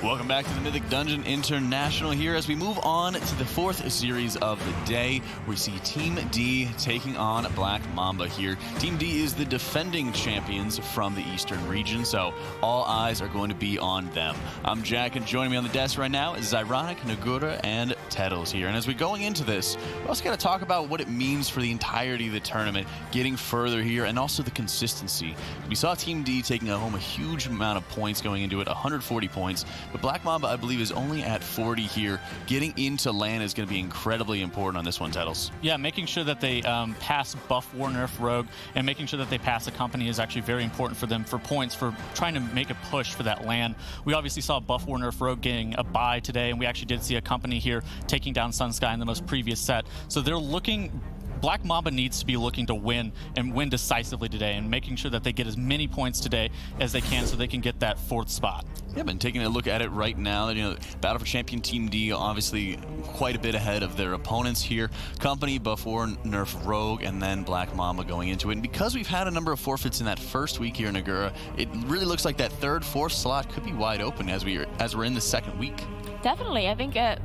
Welcome back to the Mythic Dungeon International here as we move on to the fourth series of the day. We see Team D taking on Black Mamba here. Team D is the defending champions from the Eastern region, so all eyes are going to be on them. I'm Jack, and joining me on the desk right now is Ironic, Nagura, and Teddles here. And as we're going into this, we're also going to talk about what it means for the entirety of the tournament, getting further here, and also the consistency. We saw Team D taking home a huge amount of points going into it, 140 points. But Black Mamba, I believe, is only at 40 here. Getting into LAN is going to be incredibly important on this one, Teddles. Yeah, making sure that they pass buff, war, nerf, rogue, and making sure that they pass a company is actually very important for them for points, for trying to make a push for that LAN. We obviously saw buff, war, nerf, rogue getting a bye today, and we actually did see a company here taking down Sunsky in the most previous set. So they're looking... Black Mamba needs to be looking to win and win decisively today and making sure that they get as many points today as they can so they can get that fourth spot. Yeah, been taking a look at it right now. You know, Battle for Champion Team D obviously quite a bit ahead of their opponents here. Company, buff, war, nerf, rogue, and then Black Mamba going into it. And because we've had a number of forfeits in that first week here in Nagura, it really looks like that third, fourth slot could be wide open as we're in the second week. Definitely. I think a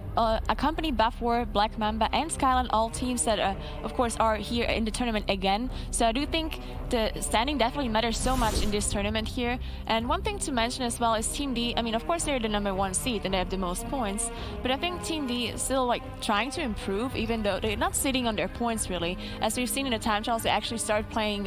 company, buff, war, Black Mamba, and Skyline, all teams that, of course, are here in the tournament again. So I do think the standing definitely matters so much in this tournament here. And one thing to mention as well is Team D. I mean, of course, they're the #1 seed and they have the most points. But I think Team D is still like trying to improve, even though they're not sitting on their points really. As we've seen in the time trials, they actually start playing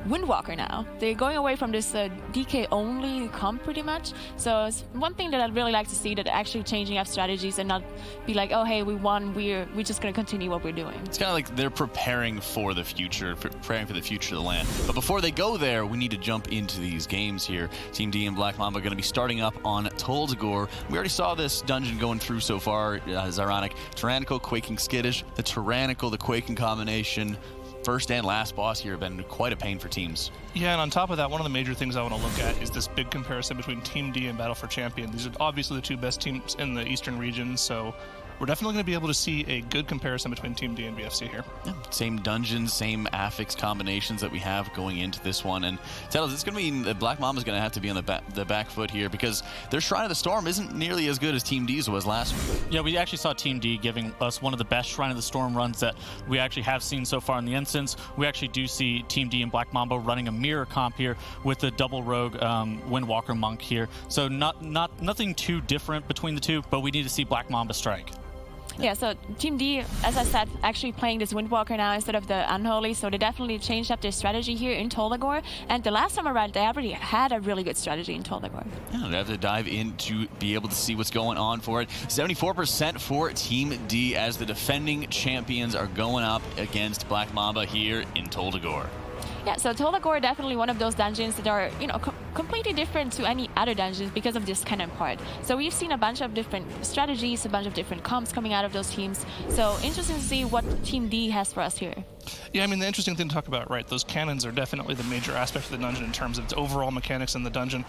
Windwalker now. They're going away from this DK only comp pretty much. So it's one thing that I'd really like to see, that actually changing up strategies and not be like, oh hey, we won, we're just going to continue what we're doing. It's kind of like they're preparing for the future, preparing for the future of the LAN. But before they go there, we need to jump into these games here. Team D and Black Mamba are going to be starting up on Dagor. We already saw this dungeon going through so far. As ironic, Tyrannical, Quaking, Skittish. The Tyrannical, the Quaking combination. First and last boss here have been quite a pain for teams. Yeah, and on top of that, one of the major things I want to look at is this big comparison between Team D and Battle for Champion. These are obviously the two best teams in the Eastern region, so we're definitely going to be able to see a good comparison between Team D and BFC here. Yeah, same dungeons, same affix combinations that we have going into this one. And tell us, it's going to mean that Black Mamba's going to have to be on the back foot here, because their Shrine of the Storm isn't nearly as good as Team D's was last week. Yeah, we actually saw Team D giving us one of the best Shrine of the Storm runs that we actually have seen so far in the instance. We actually do see Team D and Black Mamba running a mirror comp here with the double rogue Windwalker Monk here. So nothing too different between the two, but we need to see Black Mamba strike. Yeah, so Team D, as I said, actually playing this Windwalker now instead of the Unholy, so they definitely changed up their strategy here in Dagor. And the last time around, they already had a really good strategy in Dagor. Yeah, they have to dive in to be able to see what's going on for it. 74% for Team D as the defending champions are going up against Black Mamba here in Dagor. Yeah, so Dagor definitely one of those dungeons that are, you know, completely different to any other dungeons because of this kind of part. So we've seen a bunch of different strategies, a bunch of different comps coming out of those teams. So interesting to see what Team D has for us here. Yeah, I mean, the interesting thing to talk about, right, those cannons are definitely the major aspect of the dungeon in terms of its overall mechanics in the dungeon.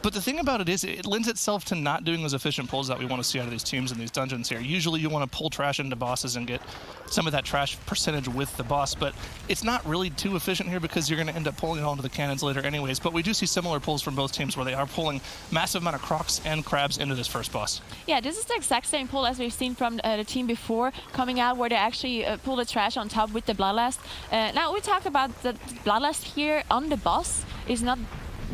But the thing about it is, it lends itself to not doing those efficient pulls that we want to see out of these teams in these dungeons here. Usually you want to pull trash into bosses and get some of that trash percentage with the boss, but it's not really too efficient here because you're going to end up pulling it onto the cannons later anyways. But we do see similar pulls from both teams where they are pulling massive amount of crocs and crabs into this first boss. Yeah, this is the exact same pull as we've seen from the team before coming out, where they actually pull the trash on top with the Bloodlust. Now we talked about the Bloodlust here on the boss is not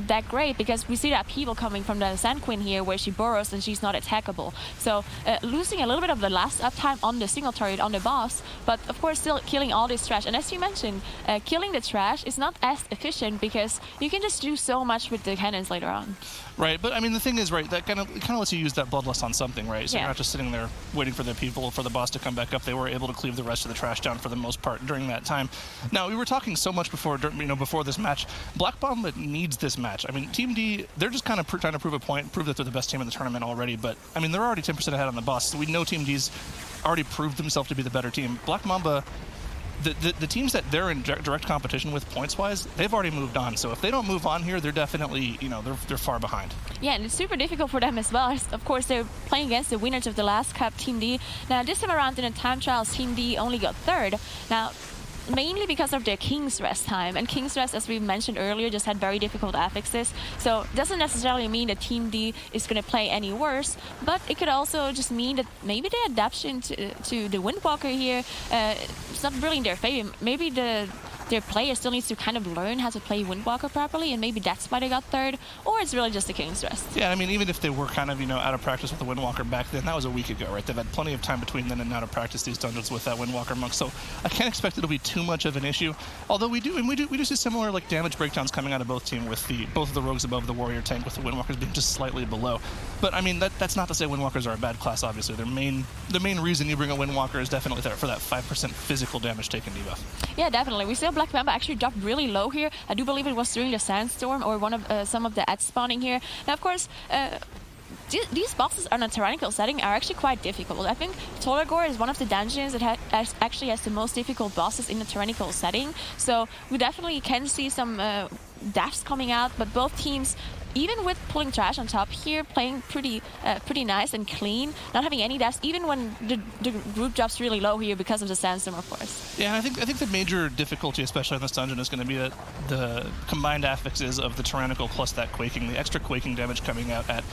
that great because we see that upheaval coming from the Sand Queen here where she burrows and she's not attackable. So losing a little bit of the last uptime on the single turret on the boss, but of course still killing all this trash. And as you mentioned, killing the trash is not as efficient because you can just do so much with the cannons later on. Right, but I mean the thing is, right, that kind of lets you use that Bloodlust on something, right? So yeah. You're not just sitting there waiting for the boss to come back up. They were able to cleave the rest of the trash down for the most part during that time. Now we were talking so much before this match. Black Mamba needs this match. I mean, Team D, they're just kind of trying to prove a point, prove that they're the best team in the tournament already. But I mean, they're already 10% ahead on the boss. So we know Team D's already proved themselves to be the better team. Black Mamba. The teams that they're in direct competition with points-wise, they've already moved on. So if they don't move on here, they're definitely, you know, they're far behind. Yeah, and it's super difficult for them as well. Of course, they're playing against the winners of the last cup, Team D. Now, this time around in the time trials, Team D only got third. Now, mainly because of their King's Rest time. And King's Rest, as we mentioned earlier, just had very difficult affixes. So it doesn't necessarily mean that Team D is going to play any worse, but it could also just mean that maybe the adaptation to the Windwalker here, it's not really in their favor. Maybe their player still needs to kind of learn how to play Windwalker properly, and maybe that's why they got third, or it's really just the King's Rest. Yeah, I mean, even if they were kind of, out of practice with the Windwalker back then, that was a week ago, right? They've had plenty of time between then and now to practice these dungeons with that Windwalker monk, so I can't expect it'll be too much of an issue. Although we do see similar like damage breakdowns coming out of both teams with both of the rogues above the warrior tank, with the Windwalkers being just slightly below. But I mean, that's not to say Windwalkers are a bad class. Obviously, the main reason you bring a Windwalker is definitely there for that 5% physical damage taken debuff. Yeah, definitely. We saw Black Mamba actually drop really low here. I do believe it was during the Sandstorm or one of some of the ads spawning here. Now, of course, these bosses on a tyrannical setting are actually quite difficult. I think Dagor is one of the dungeons that actually has the most difficult bosses in a tyrannical setting. So we definitely can see some deaths coming out, but both teams, even with pulling trash on top here, playing pretty nice and clean, not having any deaths, even when the group drops really low here because of the Sandstorm, of course. Yeah, I think the major difficulty, especially in this dungeon, is going to be that the combined affixes of the Tyrannical plus that Quaking, the extra Quaking damage coming out at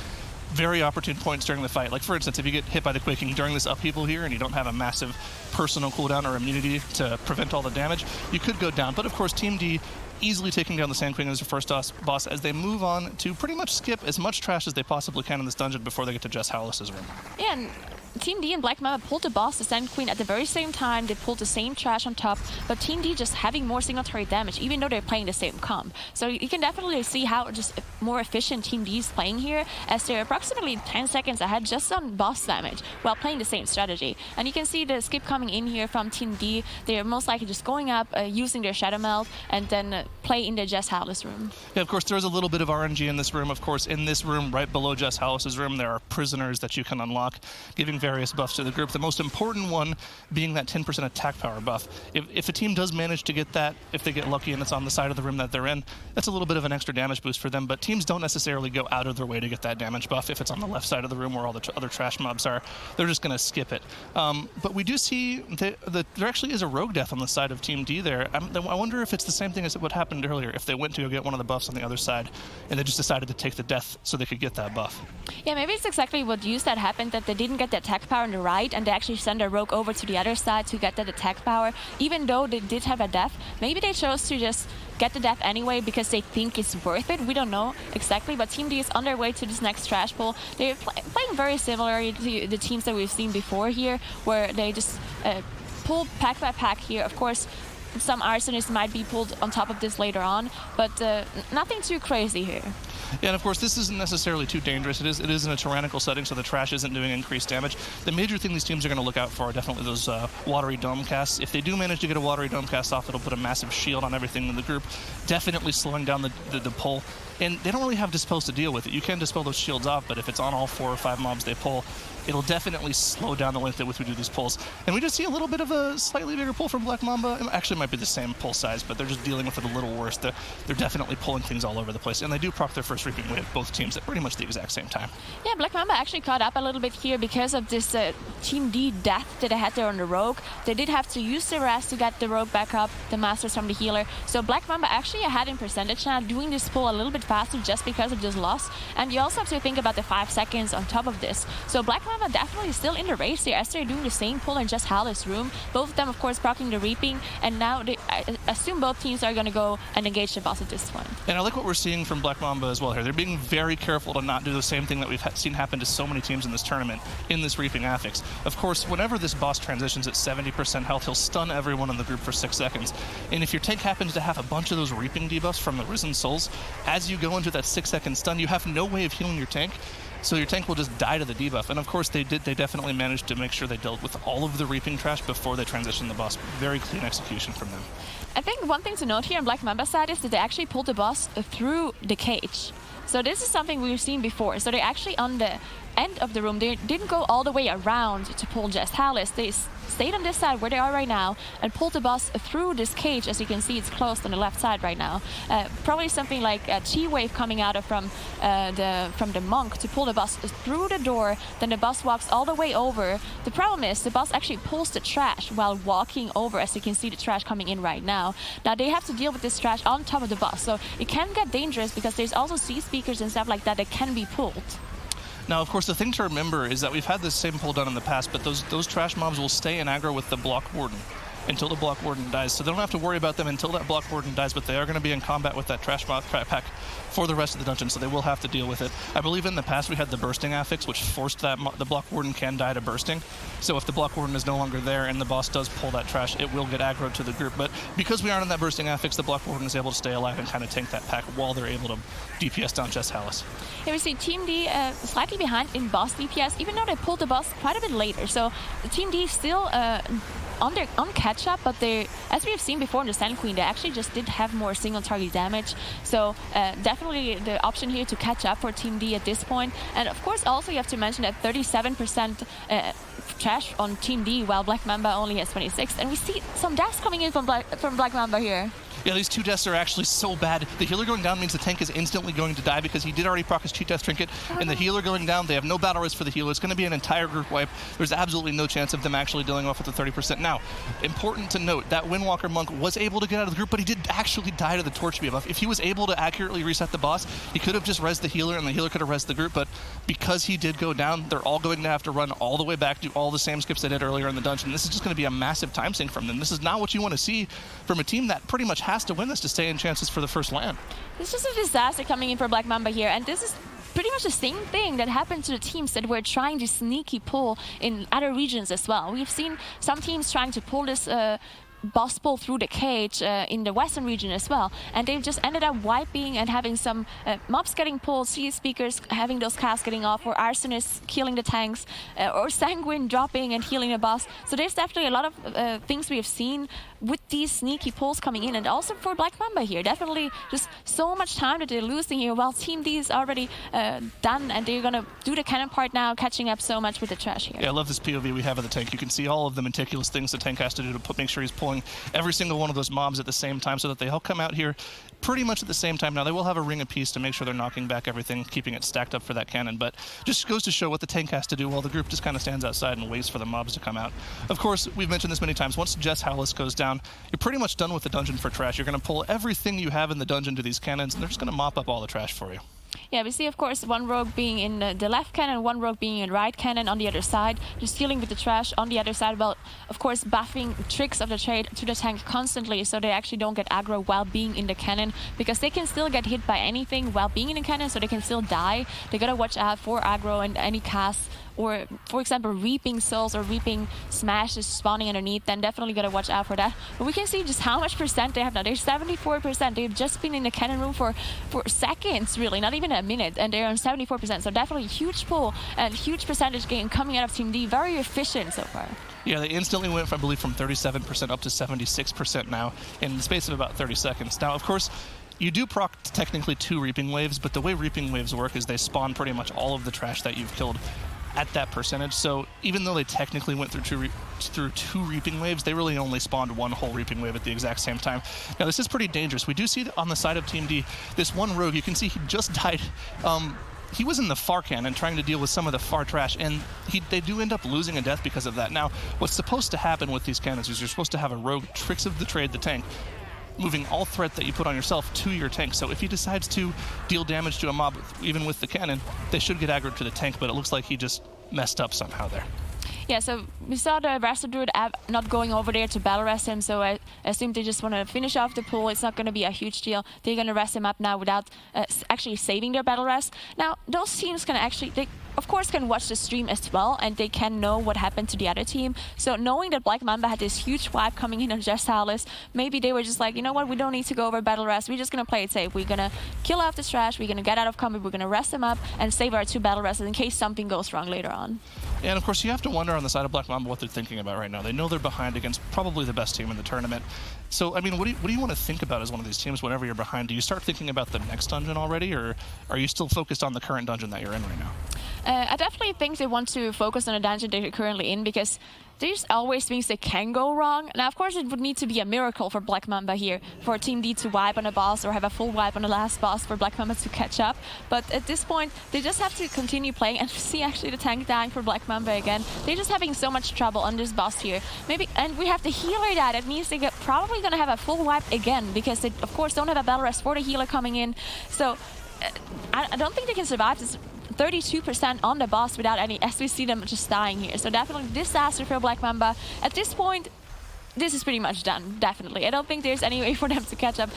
very opportune points during the fight. Like, for instance, if you get hit by the Quaking during this upheaval here and you don't have a massive personal cooldown or immunity to prevent all the damage, you could go down. But of course, Team D easily taking down the Sand Queen as their first boss as they move on to pretty much skip as much trash as they possibly can in this dungeon before they get to Jess Howless's room. Yeah, and Team D and Black Mamba pulled the boss, the Sand Queen, at the very same time. They pulled the same trash on top, but Team D just having more signatory damage, even though they're playing the same comp. So you can definitely see how just more efficient Team D is playing here, as they're approximately 10 seconds ahead just on boss damage while playing the same strategy. And you can see the skip coming in here from Team D. They're most likely just going up, using their Shadow Melt, and then play in the Jess Howless room. Yeah, of course, there's a little bit of RNG in this room. Of course, in this room, right below Jess Howless's room, there are prisoners that you can unlock, giving various buffs to the group. The most important one being that 10% attack power buff. If a team does manage to get that, if they get lucky and it's on the side of the room that they're in, that's a little bit of an extra damage boost for them, but teams don't necessarily go out of their way to get that damage buff if it's on the left side of the room where all the other trash mobs are. They're just going to skip it. But we do see that there actually is a rogue death on the side of Team D there. I wonder if it's the same thing as what happened earlier, if they went to go get one of the buffs on the other side and they just decided to take the death so they could get that buff. Yeah, maybe it's exactly what used that happened, that they didn't get the attack power on the right and they actually send a rogue over to the other side to get that attack power. Even though they did have a death, maybe they chose to just get the death anyway because they think it's worth it. We don't know exactly, but Team D is on their way to this next trash pull. They're playing very similar to the teams that we've seen before here, where they just pull pack by pack here. Of course, some arsonists might be pulled on top of this later on, but nothing too crazy here. Yeah, and of course, this isn't necessarily too dangerous. It is in a tyrannical setting, so the trash isn't doing increased damage. The major thing these teams are going to look out for are definitely those watery dome casts. If they do manage to get a watery dome cast off, it'll put a massive shield on everything in the group, definitely slowing down the pull. And they don't really have Dispels to deal with it. You can dispel those shields off, but if it's on all 4 or 5 mobs they pull, it'll definitely slow down the length at which we do these pulls. And we just see a little bit of a slightly bigger pull from Black Mamba. It actually might be the same pull size, but they're just dealing with it a little worse. They're definitely pulling things all over the place. And they do proc their first reaping wave, both teams, at pretty much the exact same time. Yeah, Black Mamba actually caught up a little bit here because of this Team D death that they had there on the Rogue. They did have to use the rest to get the Rogue back up, the Masters from the healer. So Black Mamba actually ahead in percentage now, doing this pull a little bit faster just because of this loss. And you also have to think about the 5 seconds on top of this. So Black Mamba definitely still in the race here as they're doing the same pull in Just Howless room. Both of them, of course, proccing the Reaping, and now I assume both teams are going to go and engage the boss at this point. And I like what we're seeing from Black Mamba as well here. They're being very careful to not do the same thing that we've seen happen to so many teams in this tournament, in this Reaping affix. Of course, whenever this boss transitions at 70% health, he'll stun everyone in the group for 6 seconds. And if your tank happens to have a bunch of those Reaping debuffs from the Risen Souls, as you go into that 6-second stun, you have no way of healing your tank. So your tank will just die to the debuff. And of course they definitely managed to make sure they dealt with all of the Reaping trash before they transitioned the boss. Very clean execution from them. I think one thing to note here on Black Mamba's side is that they actually pulled the boss through the cage. So this is something we've seen before. So they actually on the end of the room, they didn't go all the way around to pull Just Howless. They stayed on this side where they are right now and pulled the boss through this cage. As you can see, it's closed on the left side right now. Probably something like a T-wave coming out from the monk to pull the boss through the door. Then the boss walks all the way over. The problem is the boss actually pulls the trash while walking over, as you can see the trash coming in right now. Now they have to deal with this trash on top of the boss, so it can get dangerous because there's also C speakers and stuff like that that can be pulled. Now, of course, the thing to remember is that we've had this same pull done in the past, but those trash mobs will stay in aggro with the block warden until the block warden dies. So they don't have to worry about them until that block warden dies, but they are going to be in combat with that trash mob pack for the rest of the dungeon, so they will have to deal with it. I believe in the past we had the bursting affix, which forced that the block warden can die to bursting. So if the block warden is no longer there and the boss does pull that trash, it will get aggroed to the group. But because we aren't in that bursting affix, the block warden is able to stay alive and kind of tank that pack while they're able to DPS down Jess Hallis. Here we see Team D slightly behind in boss DPS, even though they pulled the boss quite a bit later. So the Team D still on catch-up, but they, as we have seen before in the Sand Queen, they actually just did have more single target damage. So definitely the option here to catch up for Team D at this point. And of course also you have to mention that 37% trash on Team D, while Black Mamba only has 26. And we see some deaths coming in from Black Mamba here. Yeah, these 2 deaths are actually so bad. The healer going down means the tank is instantly going to die because he did already proc his cheat death trinket, and the healer going down, they have no battle risk for the healer. It's going to be an entire group wipe. There's absolutely no chance of them actually dealing off with the 30%. Now, important to note, that Windwalker monk was able to get out of the group, but he did actually die to the torch buff. If he was able to accurately reset the boss, he could have just rezzed the healer, and the healer could have rezzed the group, but because he did go down, they're all going to have to run all the way back, do all the same skips they did earlier in the dungeon. This is just going to be a massive time sink from them. This is not what you want to see from a team that pretty much has to win this to stay in chances for the first land. It's just a disaster coming in for Black Mamba here, and this is pretty much the same thing that happened to the teams that were trying to sneaky pull in other regions as well. We've seen some teams trying to pull this boss pull through the cage in the western region as well, and they've just ended up wiping and having some mobs getting pulled, C speakers having those casts getting off, or arsonists killing the tanks, or Sanguine dropping and healing the boss. So there's definitely a lot of things we have seen with these sneaky pulls coming in, and also for Black Mamba here, definitely just so much time that they're losing here, while Team D is already done, and they're gonna do the cannon part now, catching up so much with the trash here. Yeah, I love this POV we have of the tank. You can see all of the meticulous things the tank has to do to make sure he's pulling every single one of those mobs at the same time, so that they all come out here pretty much at the same time. Now, they will have a ring apiece to make sure they're knocking back everything, keeping it stacked up for that cannon, but just goes to show what the tank has to do while the group just kind of stands outside and waits for the mobs to come out. Of course, we've mentioned this many times, once Jess Hallis goes down, you're pretty much done with the dungeon for trash. You're going to pull everything you have in the dungeon to these cannons, and they're just going to mop up all the trash for you. Yeah, we see, of course, one rogue being in the left cannon, one rogue being in right cannon on the other side, just dealing with the trash on the other side, while, of course, buffing tricks of the trade to the tank constantly, so they actually don't get aggro while being in the cannon, because they can still get hit by anything while being in the cannon, so they can still die. They gotta watch out for aggro and any casts, or, for example, Reaping Souls or Reaping Smash is spawning underneath, then definitely gotta watch out for that. But we can see just how much percent they have now. They're 74%. They've just been in the cannon room for seconds, really, not even a minute, and they're on 74%. So definitely huge pull and huge percentage gain coming out of Team D. Very efficient so far. Yeah, they instantly went, I believe, from 37% up to 76% now in the space of about 30 seconds. Now, of course, you do proc technically 2 Reaping Waves, but the way Reaping Waves work is they spawn pretty much all of the trash that you've killed at that percentage. So even though they technically went through two Reaping Waves, they really only spawned 1 whole Reaping Wave at the exact same time. Now, this is pretty dangerous. We do see that on the side of Team D, this one rogue, you can see he just died. He was in the far cannon trying to deal with some of the far trash, and they do end up losing a death because of that. Now, what's supposed to happen with these cannons is you're supposed to have a rogue Tricks of the Trade the tank, moving all threat that you put on yourself to your tank. So if he decides to deal damage to a mob, even with the cannon, they should get aggroed to the tank, but it looks like he just messed up somehow there. Yeah, so we saw the Raster Druid not going over there to battle rest him, so I assume they just want to finish off the pull. It's not going to be a huge deal. They're going to rest him up now without actually saving their battle rest. Now, those teams can actually, they of course can watch the stream as well, and they can know what happened to the other team. So knowing that Black Mamba had this huge wipe coming in on Jess Hallis, maybe they were just like, you know what, we don't need to go over battle rest. We're just going to play it safe. We're going to kill off this trash. We're going to get out of combat. We're going to rest them up and save our 2 battle rests in case something goes wrong later on. And of course, you have to wonder on the side of Black Mamba what they're thinking about right now. They know they're behind against probably the best team in the tournament. So, I mean, what do you want to think about as one of these teams whenever you're behind? Do you start thinking about the next dungeon already, or are you still focused on the current dungeon that you're in right now? I definitely think they want to focus on the dungeon they're currently in, because there's always things that can go wrong. Now, of course, it would need to be a miracle for Black Mamba here, for Team D to wipe on a boss or have a full wipe on the last boss for Black Mamba to catch up. But at this point, they just have to continue playing, and see actually the tank dying for Black Mamba again. They're just having so much trouble on this boss here. Maybe, and we have the healer that. It means they're probably going to have a full wipe again, because they, of course, don't have a battle rest for the healer coming in. So I don't think they can survive this 32% on the boss without any, as we see them just dying here. So definitely disaster for Black Mamba. At this point, this is pretty much done, definitely. I don't think there's any way for them to catch up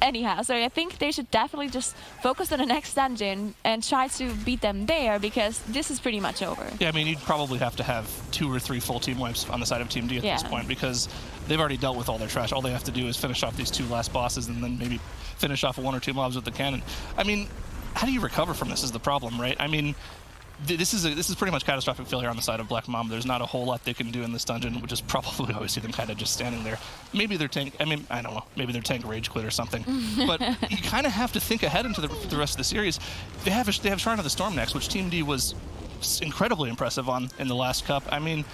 anyhow. So I think they should definitely just focus on the next dungeon and try to beat them there, because this is pretty much over. Yeah, I mean, you'd probably have to have 2 or 3 full team wipes on the side of Team D at this point, because they've already dealt with all their trash. All they have to do is finish off these 2 last bosses and then maybe finish off 1 or 2 mobs with the cannon. I mean, how do you recover from this is the problem, right? I mean, this is pretty much catastrophic failure on the side of Black Mamba. There's not a whole lot they can do in this dungeon, which is probably always see them kind of just standing there. Maybe their tank, I mean, I don't know, maybe their tank rage quit or something. But you kind of have to think ahead into the rest of the series. They have Shrine of the Storm next, which Team D was incredibly impressive on in the last cup. I mean,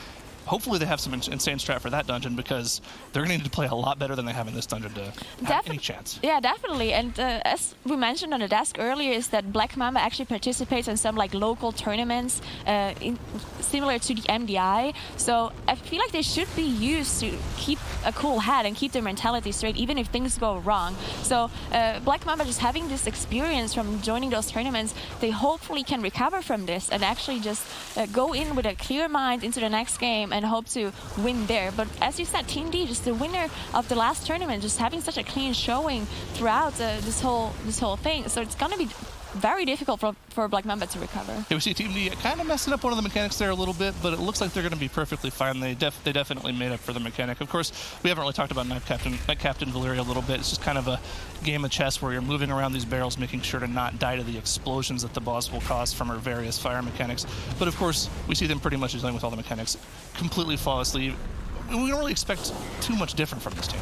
hopefully they have some insane strat for that dungeon, because they're going to need to play a lot better than they have in this dungeon to have any chance. Yeah, definitely. And as we mentioned on the desk earlier, is that Black Mamba actually participates in some like local tournaments similar to the MDI. So I feel like they should be used to keep a cool head and keep their mentality straight, even if things go wrong. So Black Mamba, just having this experience from joining those tournaments, they hopefully can recover from this and actually just go in with a clear mind into the next game and hope to win there. But as you said, Team D, just the winner of the last tournament, just having such a clean showing throughout this whole thing. So it's going to be very difficult for Black Mamba to recover. Yeah, we see Team D kind of messing up one of the mechanics there a little bit, but it looks like they're going to be perfectly fine. They definitely made up for the mechanic. Of course, we haven't really talked about Night Captain Valeria a little bit. It's just kind of a game of chess where you're moving around these barrels, making sure to not die to the explosions that the boss will cause from her various fire mechanics. But of course, we see them pretty much dealing with all the mechanics completely flawlessly. We don't really expect too much different from this team.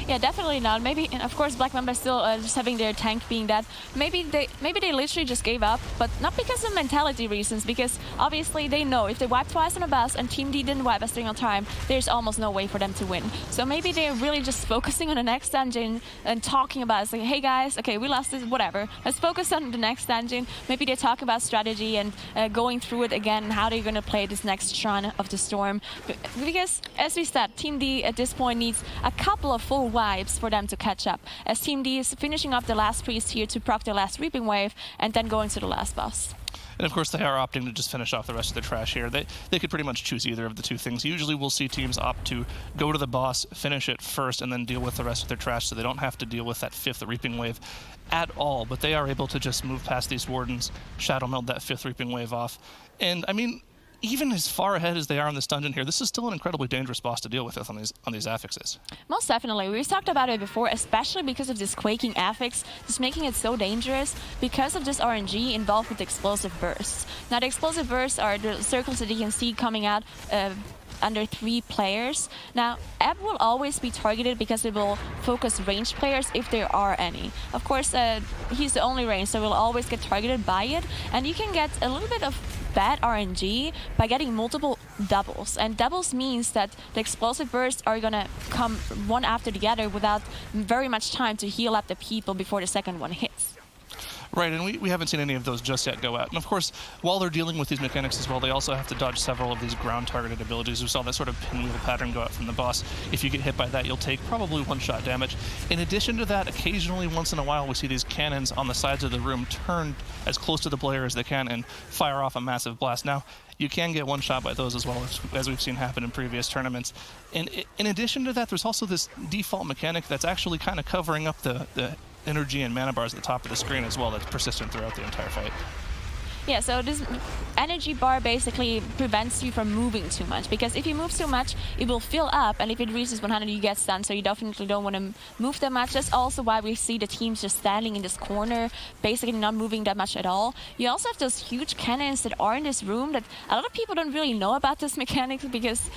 Yeah, definitely not. Maybe, and of course, Black Mamba is still just having their tank being that. Maybe they literally just gave up, but not because of mentality reasons, because obviously they know if they wipe twice on a boss and Team D didn't wipe a single time, there's almost no way for them to win. So maybe they're really just focusing on the next dungeon and talking about it. It's like, hey guys, okay, we lost this, whatever. Let's focus on the next dungeon. Maybe they talk about strategy and going through it again, how they're going to play this next Shrine of the Storm. Because, as we said, Team D at this point needs a couple of full wipes for them to catch up, as Team D is finishing off the last priest here to proc their last Reaping Wave and then going to the last boss. And of course, they are opting to just finish off the rest of the trash here. They could pretty much choose either of the two things. Usually we'll see teams opt to go to the boss, finish it first, and then deal with the rest of their trash, so they don't have to deal with that 5th Reaping Wave at all. But they are able to just move past these Wardens, Shadow Meld that 5th Reaping Wave off. And I mean, even as far ahead as they are in this dungeon here, this is still an incredibly dangerous boss to deal with on these affixes. Most definitely. We've talked about it before, especially because of this quaking affix, just making it so dangerous because of this RNG involved with explosive bursts. Now, the explosive bursts are the circles that you can see coming out under 3 players. Now, Ebb will always be targeted because it will focus ranged players if there are any. Of course, he's the only range, so we'll always get targeted by it, and you can get a little bit of bad RNG by getting multiple doubles. And doubles means that the explosive bursts are gonna come one after the other without very much time to heal up the people before the second one hits. Right, and we haven't seen any of those just yet go out. And of course, while they're dealing with these mechanics as well, they also have to dodge several of these ground-targeted abilities. We saw that sort of pinwheel pattern go out from the boss. If you get hit by that, you'll take probably 1-shot damage. In addition to that, occasionally, once in a while, we see these cannons on the sides of the room turn as close to the player as they can and fire off a massive blast. Now, you can get 1 shot by those as well, as we've seen happen in previous tournaments. And in addition to that, there's also this default mechanic that's actually kind of covering up the energy and mana bars at the top of the screen as well, that's persistent throughout the entire fight. Yeah, so this energy bar basically prevents you from moving too much, because if you move too much, it will fill up, and if it reaches 100, you get stunned, so you definitely don't want to move that much. That's also why we see the teams just standing in this corner, basically not moving that much at all. You also have those huge cannons that are in this room that a lot of people don't really know about this mechanic, because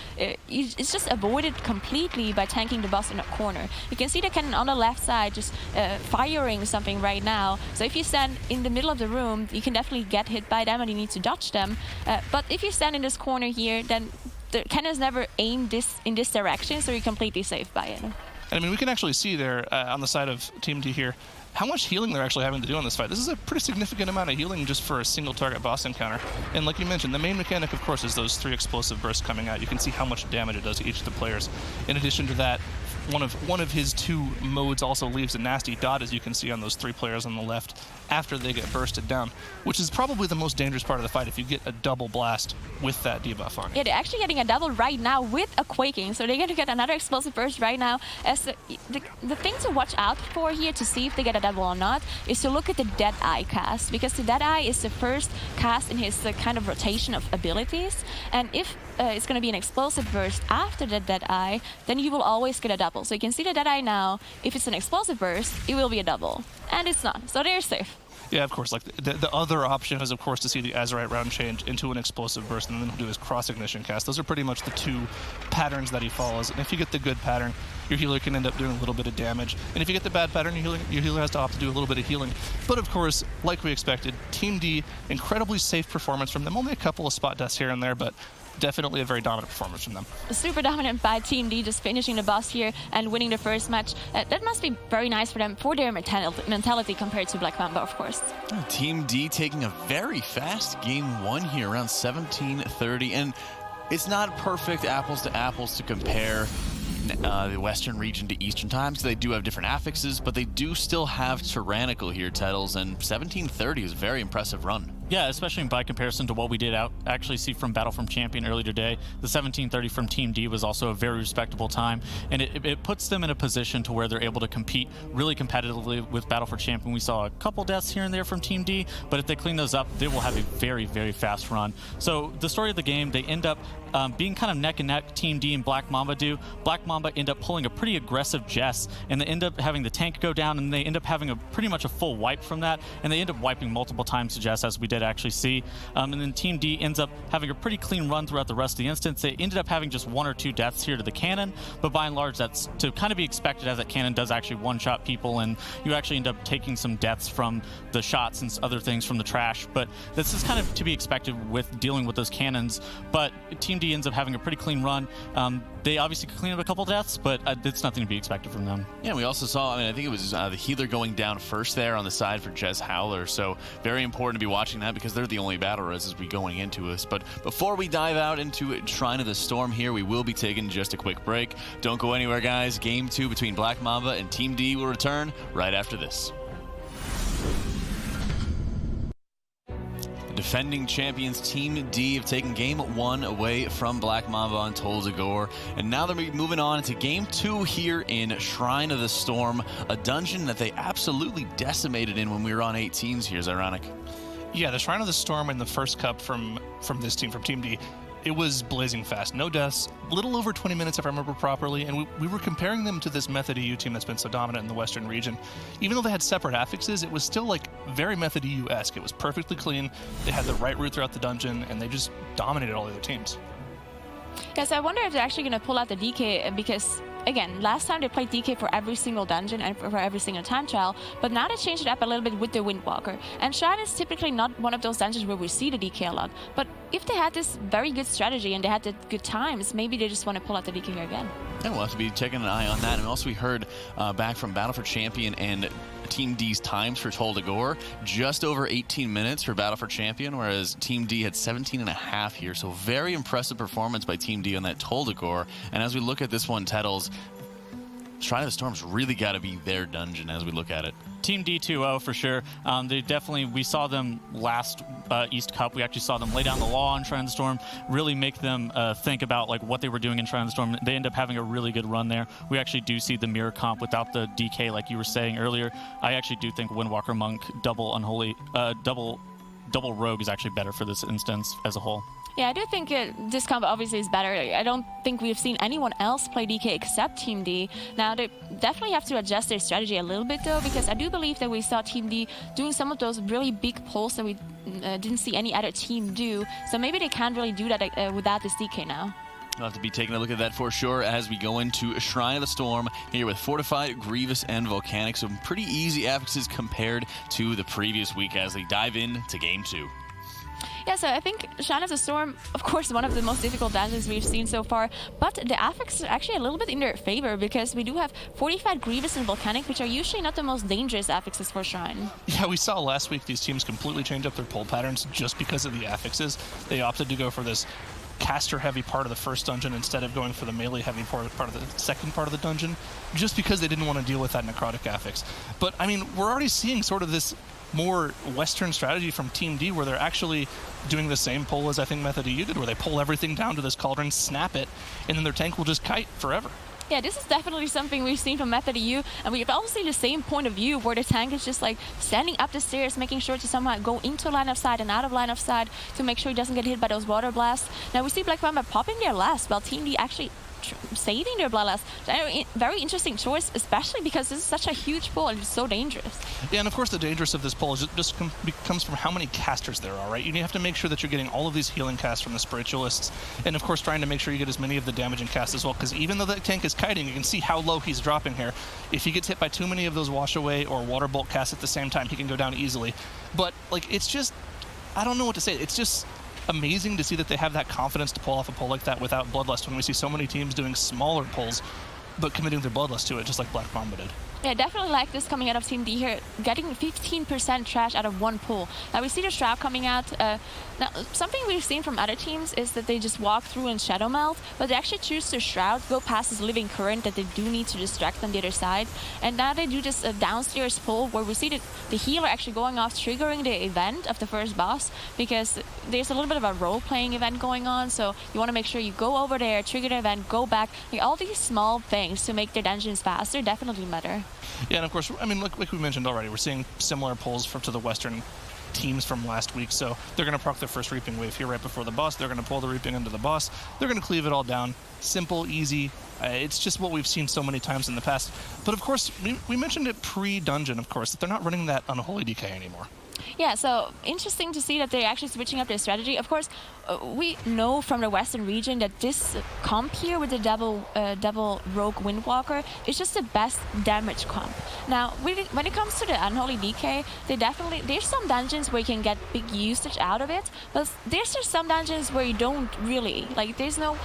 it's just avoided completely by tanking the boss in a corner. You can see the cannon on the left side just firing something right now. So if you stand in the middle of the room, you can definitely get hit by them and you need to dodge them. But if you stand in this corner here, then the cannons never aim in this direction, so you're completely safe by it. I mean, we can actually see there on the side of Team D here how much healing they're actually having to do on this fight. This is a pretty significant amount of healing just for a single target boss encounter. And like you mentioned, the main mechanic, of course, is those 3 explosive bursts coming out. You can see how much damage it does to each of the players. In addition to that, one of his 2 modes also leaves a nasty dot, as you can see on those 3 players on the left after they get bursted down, which is probably the most dangerous part of the fight if you get a double blast with that debuff on. Yeah, they're actually getting a double right now with a quaking, so they're going to get another explosive burst right now. As the thing to watch out for here to see if they get a double or not is to look at the Deadeye cast, because the Deadeye is the first cast in his kind of rotation of abilities, and if it's going to be an explosive burst after the Deadeye, then you will always get a double. So you can see the Deadeye now. If it's an explosive burst, it will be a double, and it's not, so they're safe. Yeah, of course. Like the other option is, of course, to see the Azurite round change into an explosive burst and then do his cross ignition cast. Those are pretty much the 2 patterns that he follows. And if you get the good pattern, your healer can end up doing a little bit of damage. And if you get the bad pattern, your healer has to opt to do a little bit of healing. But of course, like we expected, Team D, incredibly safe performance from them. Only a couple of spot deaths here and there, but definitely a very dominant performance from them. Super dominant by Team D, just finishing the boss here and winning the first match. That must be very nice for them, for their mentality compared to Black Mamba, of course. Team D taking a very fast game 1 here, around 17:30, and it's not perfect apples to apples to compare the Western region to Eastern times. They do have different affixes, but they do still have Tyrannical here, Tettles, and 17:30 is a very impressive run. Yeah, especially by comparison to what we did actually see from Battlefront Champion earlier today. The 17:30 from Team D was also a very respectable time, and it puts them in a position to where they're able to compete really competitively with Battlefront Champion. We saw a couple deaths here and there from Team D, but if they clean those up, they will have a very, very fast run. So the story of the game, they end up being kind of neck and neck, Team D and Black Mamba do. Black Mamba end up pulling a pretty aggressive Jess, and they end up having the tank go down, and they end up having pretty much a full wipe from that, and they end up wiping multiple times to Jess, as we did actually see. And then Team D ends up having a pretty clean run throughout the rest of the instance. They ended up having just 1 or 2 deaths here to the cannon, but by and large, that's to kind of be expected, as that cannon does actually one-shot people, and you actually end up taking some deaths from the shots and other things from the trash. But this is kind of to be expected with dealing with those cannons. But Team D ends up having a pretty clean run. They obviously could clean up a couple deaths, but it's nothing to be expected from them. Yeah, we also saw, I think it was the healer going down first there on the side for Jez Howler, so very important to be watching that, because they're the only battle res as we going into this. But before we dive out into Shrine of the Storm here, we will be taking just a quick break. Don't go anywhere, guys. Game 2 between Black Mamba and Team D will return right after this. Defending champions Team D have taken game 1 away from Black Mamba on Dagor, and now they're moving on to game 2 here in Shrine of the Storm, a dungeon that they absolutely decimated in when we were on 8 teams here. Is ironic. Yeah, the Shrine of the Storm in the first cup from this team, from Team D, it was blazing fast. No deaths, a little over 20 minutes if I remember properly, and we were comparing them to this Method EU team that's been so dominant in the Western region. Even though they had separate affixes, it was still like very Method EU-esque. It was perfectly clean, they had the right route throughout the dungeon, and they just dominated all the other teams. Yes, I wonder if they're actually going to pull out the DK, because again, last time they played DK for every single dungeon and for every single time trial, but now they changed it up a little bit with the Windwalker. And Shrine is typically not one of those dungeons where we see the DK a lot, but if they had this very good strategy and they had the good times, maybe they just want to pull out the DK here again. And we'll have to be checking an eye on that. And also we heard back from Battlefront Champion and Team D's times for Dagor, just over 18 minutes for Battlefront Champion, whereas Team D had 17.5 here. So very impressive performance by Team D on that Dagor. And as we look at this one, Tettles, Shrine of the Storm's really got to be their dungeon as we look at it. Team D2O for sure. They definitely, we saw them last East Cup. We actually saw them lay down the law in Shrine of the Storm, really make them think about like what they were doing in Shrine of the Storm. They end up having a really good run there. We actually do see the mirror comp without the DK, like you were saying earlier. I actually do think Windwalker Monk double double rogue is actually better for this instance as a whole. Yeah, I do think this combo obviously is better. I don't think we've seen anyone else play DK except Team D. Now, they definitely have to adjust their strategy a little bit, though, because I do believe that we saw Team D doing some of those really big pulls that we didn't see any other team do. So maybe they can't really do that without this DK now. We'll have to be taking a look at that for sure as we go into Shrine of the Storm here with Fortified, Grievous, and Volcanic. Some pretty easy affixes compared to the previous week as they dive into Game 2. Yeah, so I think Shrine of the Storm, of course, one of the most difficult dungeons we've seen so far, but the affixes are actually a little bit in their favor because we do have Fortified, Grievous, and Volcanic, which are usually not the most dangerous affixes for Shrine. Yeah, we saw last week these teams completely change up their pull patterns just because of the affixes. They opted to go for this caster-heavy part of the first dungeon instead of going for the melee-heavy part of the second part of the dungeon, just because they didn't want to deal with that necrotic affix. But, I mean, we're already seeing sort of this more Western strategy from Team D where they're actually doing the same pull as I think Method EU did, where they pull everything down to this cauldron, snap it, and then their tank will just kite forever. Yeah, this is definitely something we've seen from Method EU, and we've also seen the same point of view where the tank is just like standing up the stairs, making sure to somehow go into line of sight and out of line of sight to make sure he doesn't get hit by those water blasts. Now we see Black Mamba popping their last, while Team D actually saving their bloodlust. Very interesting choice, especially because this is such a huge pull and it's so dangerous. Yeah, and of course the dangerous of this pull is just comes from how many casters there are, right? You have to make sure that you're getting all of these healing casts from the spiritualists, and of course trying to make sure you get as many of the damaging casts as well, because even though that tank is kiting, you can see how low he's dropping here. If he gets hit by too many of those wash away or water bolt casts at the same time, he can go down easily. But like, it's just, I don't know what to say. It's just amazing to see that they have that confidence to pull off a pull like that without bloodlust, when we see so many teams doing smaller pulls but committing their bloodlust to it, just like Black Mamba did. Yeah, definitely like this coming out of Team D here, getting 15% trash out of one pull. Now we see the Shroud coming out. Now, something we've seen from other teams is that they just walk through and Shadow Melt, but they actually choose to Shroud, go past this Living Current that they do need to distract on the other side. And now they do this downstairs pull where we see the healer actually going off, triggering the event of the first boss, because there's a little bit of a role-playing event going on, so you want to make sure you go over there, trigger the event, go back. Like, all these small things to make their dungeons faster definitely matter. Yeah, and of course, I mean, like we mentioned already, we're seeing similar pulls to the Western teams from last week, so they're going to proc their first Reaping Wave here right before the boss. They're going to pull the Reaping into the boss. They're going to cleave it all down. Simple, easy. It's just what we've seen so many times in the past. But of course, we mentioned it pre-dungeon, of course, that they're not running that Unholy DK anymore. Yeah, so interesting to see that they're actually switching up their strategy. Of course, we know from the Western region that this comp here with the double Rogue Windwalker is just the best damage comp. Now, when it comes to the Unholy DK, there's some dungeons where you can get big usage out of it, but there's just some dungeons where you don't really. Like, there's no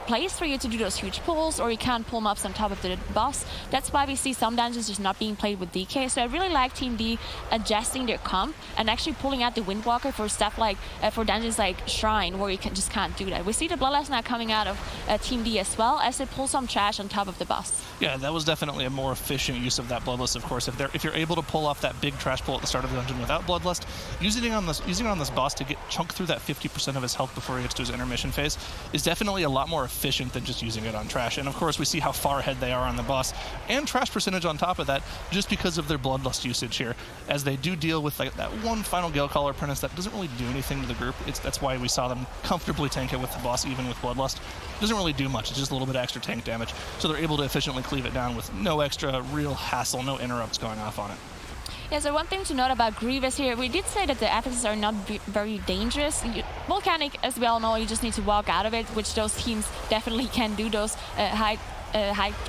place for you to do those huge pulls, or you can't pull mobs on top of the boss. That's why we see some dungeons just not being played with DK. So I really like Team D adjusting their comp and actually pulling out the Windwalker for stuff like for dungeons like Shrine, where you just can't do that. We see the Bloodlust now coming out of Team D as well, as they pull some trash on top of the boss. Yeah, that was definitely a more efficient use of that Bloodlust. Of course, if you're able to pull off that big trash pull at the start of the dungeon without Bloodlust, using it on this boss to get chunk through that 50% of his health before he gets to his intermission phase is definitely a lot more efficient than just using it on trash. And of course, we see how far ahead they are on the boss, and trash percentage on top of that, just because of their Bloodlust usage here, as they do deal with like that one final Galecaller apprentice that doesn't really do anything to the group. That's why we saw them comfortably tank it with the boss, even with Bloodlust. It doesn't really do much. It's just a little bit of extra tank damage, so they're able to efficiently cleave it down with no extra real hassle, no interrupts going off on it. Yeah, so one thing to note about Grievous here, we did say that the affixes are not very dangerous. Volcanic, as we all know, you just need to walk out of it, which those teams definitely can do, those high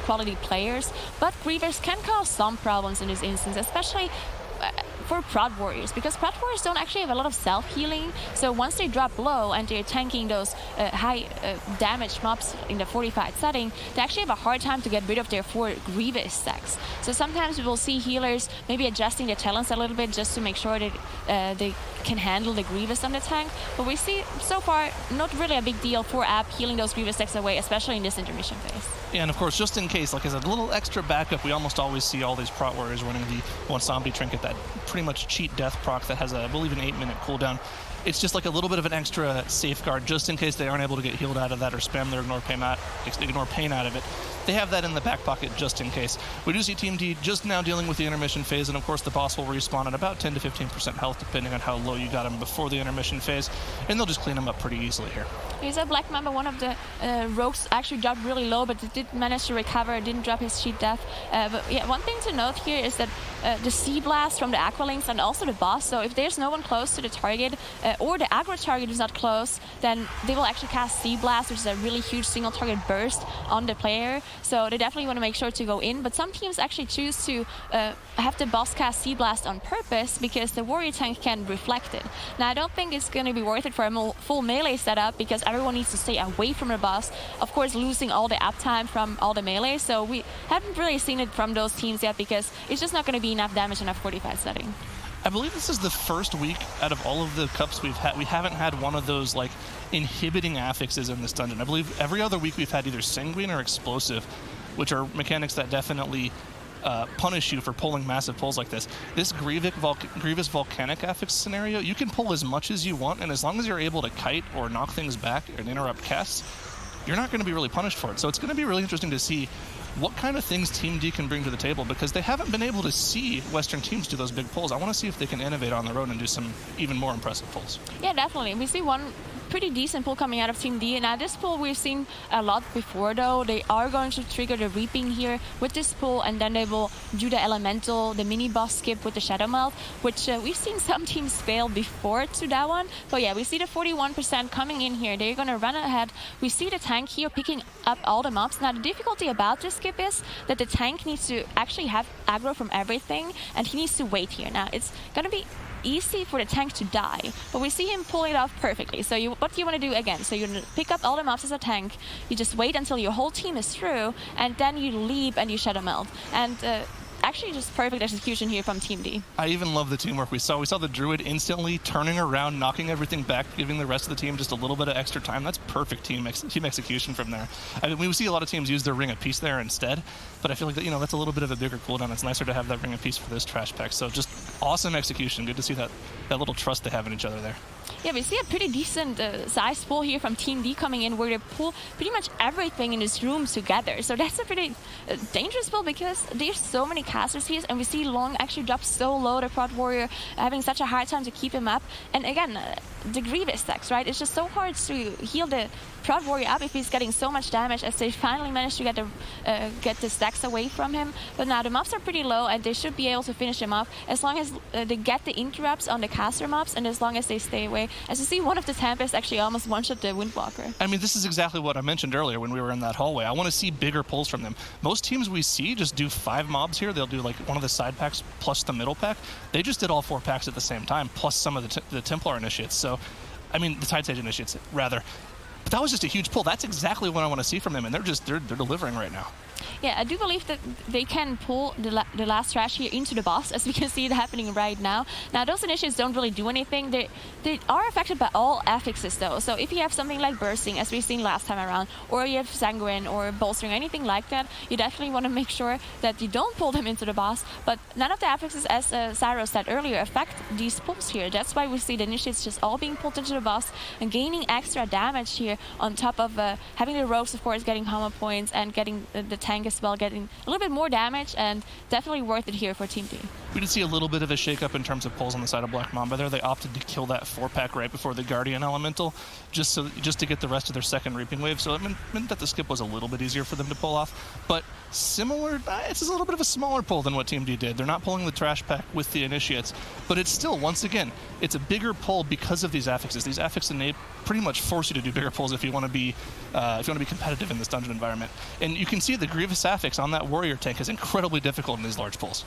quality players. But Grievous can cause some problems in this instance, especially for Prod Warriors, because Prod Warriors don't actually have a lot of self-healing, so once they drop low and they're tanking those high damage mobs in the fortified setting, they actually have a hard time to get rid of their 4 Grievous stacks. So sometimes we will see healers maybe adjusting their talents a little bit just to make sure that they can handle the Grievous on the tank, but we see so far not really a big deal for App healing those Grievous stacks away, especially in this intermission phase. Yeah, and of course, just in case, like as a little extra backup, we almost always see all these Prot Warriors running the Wansombi Trinket, that pretty much cheat death proc that has, I believe, an 8-minute cooldown. it's just like a little bit of an extra safeguard just in case they aren't able to get healed out of that or spam their ignore pain out of it. They have that in the back pocket just in case. We do see Team D just now dealing with the intermission phase, and of course the boss will respawn at about 10 to 15% health depending on how low you got him before the intermission phase, and they'll just clean him up pretty easily here. You said Black Mamba, one of the rogues, actually dropped really low, but did manage to recover, didn't drop his cheat death. But yeah, one thing to note here is that the Sea Blast from the Aqualinks and also the boss, so if there's no one close to the target, or the aggro target is not close, then they will actually cast Sea Blast, which is a really huge single target burst on the player. So they definitely want to make sure to go in, but some teams actually choose to have the boss cast Sea Blast on purpose because the warrior tank can reflect it. Now I don't think it's going to be worth it for a full melee setup because everyone needs to stay away from the boss, of course losing all the uptime from all the melee, so we haven't really seen it from those teams yet because it's just not going to be enough damage in a 45 setting. I believe this is the first week out of all of the cups we've had, we haven't had one of those like inhibiting affixes in this dungeon. I believe every other week we've had either Sanguine or Explosive, which are mechanics that definitely punish you for pulling massive pulls like this. This Grievous Volcanic affix scenario, you can pull as much as you want, and as long as you're able to kite or knock things back and interrupt casts, you're not going to be really punished for it. So it's going to be really interesting to see what kind of things Team D can bring to the table because they haven't been able to see Western teams do those big pulls. I want to see if they can innovate on their own and do some even more impressive pulls. Yeah, definitely. We see one pretty decent pull coming out of Team D. Now this pull we've seen a lot before though. They are going to trigger the Reaping here with this pull, and then they will do the Elemental, the mini boss skip with the Shadow Melt, which we've seen some teams fail before to that one. But yeah, we see the 41% coming in here. They're going to run ahead. We see the tank here picking up all the mobs. Now the difficulty about this skip is that the tank needs to actually have aggro from everything, and he needs to wait here. Now it's going to be easy for the tank to die, but we see him pull it off perfectly. So what you want to do again, so you're going to pick up all the mobs as a tank, you just wait until your whole team is through, and then you leap and you Shadow Melt. And actually just perfect execution here from Team D. I even love the teamwork we saw. We saw the Druid instantly turning around, knocking everything back, giving the rest of the team just a little bit of extra time. That's perfect team execution from there. I mean, we see a lot of teams use their Ring of Peace there instead, but I feel like that, that's a little bit of a bigger cooldown. It's nicer to have that Ring of Peace for this trash pack. So just awesome execution. Good to see that little trust they have in each other there. Yeah, we see a pretty decent size pull here from Team D coming in, where they pull pretty much everything in this room together. So that's a pretty dangerous pull because there's so many casters here, and we see Long actually drop so low, the Prod Warrior, having such a hard time to keep him up. And again, the Grievous stacks, right? It's just so hard to heal the Prod Warrior up if he's getting so much damage, as they finally managed to get the stacks away from him. But now the mobs are pretty low, and they should be able to finish him off as long as they get the interrupts on the caster mobs, and as long as they stay away. As you see, one of the Tempests actually almost one-shot the Windwalker. I mean, this is exactly what I mentioned earlier when we were in that hallway. I want to see bigger pulls from them. Most teams we see just do 5 mobs here. They'll do like one of the side packs plus the middle pack. They just did all 4 packs at the same time, plus some of the Templar initiates. So, I mean, the Tide Sage initiates, rather. But that was just a huge pull. That's exactly what I want to see from them, and they're delivering right now. Yeah, I do believe that they can pull the last trash here into the boss, as we can see it happening right now. Now, those initiates don't really do anything. They are affected by all affixes, though. So if you have something like Bursting, as we've seen last time around, or you have Sanguine or Bolstering, anything like that, you definitely want to make sure that you don't pull them into the boss. But none of the affixes, as Cyro said earlier, affect these pulls here. That's why we see the initiates just all being pulled into the boss and gaining extra damage here, on top of having the rogues, of course, getting Hama points, and getting the tank as well, getting a little bit more damage, and definitely worth it here for Team D. We did see a little bit of a shake-up in terms of pulls on the side of Black Mamba there. They opted to kill that 4-pack right before the Guardian Elemental, just to get the rest of their second Reaping Wave, so it meant that the skip was a little bit easier for them to pull off. But similar, it's a little bit of a smaller pull than what Team D did. They're not pulling the trash pack with the initiates, but it's still, once again, it's a bigger pull because of these affixes. These affixes pretty much force you to do bigger pulls if you want to be competitive in this dungeon environment. And you can see the Grievous affix on that Warrior tank is incredibly difficult in these large pulls.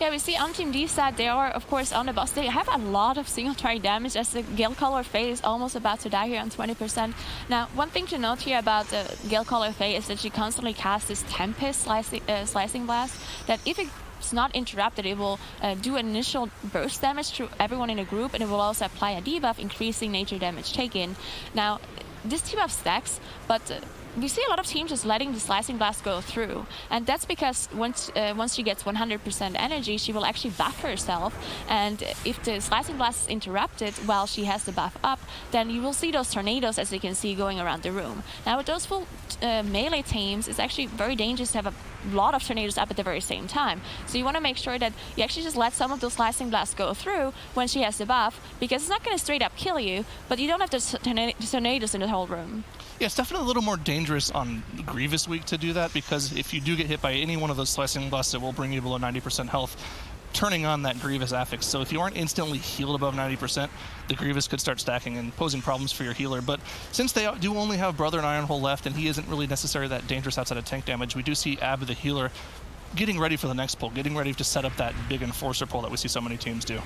Yeah, we see on Team D side, they are, of course, on the boss. They have a lot of single target damage, as the Galecaller Fae is almost about to die here on 20%. Now, one thing to note here about the Galecaller Fae is that she constantly casts this Tempest slicing blast, that if it's not interrupted, it will do initial burst damage to everyone in a group, and it will also apply a debuff, increasing nature damage taken. Now, this debuff stacks, but we see a lot of teams just letting the Slicing Blast go through. And that's because once she gets 100% energy, she will actually buff herself. And if the Slicing Blast is interrupted while she has the buff up, then you will see those tornadoes, as you can see, going around the room. Now, with those full melee teams, it's actually very dangerous to have a lot of tornadoes up at the very same time. So you want to make sure that you actually just let some of those Slicing Blasts go through when she has the buff, because it's not going to straight up kill you, but you don't have the tornadoes in the whole room. Yeah, it's definitely a little more dangerous on Grievous week to do that, because if you do get hit by any one of those Slicing Blasts, it will bring you below 90% health, turning on that Grievous affix. So if you aren't instantly healed above 90%, the Grievous could start stacking and posing problems for your healer. But since they do only have Brother and Ironhole left, and he isn't really necessarily that dangerous outside of tank damage, we do see Ab the healer getting ready for the next pull, getting ready to set up that big Enforcer pull that we see so many teams do.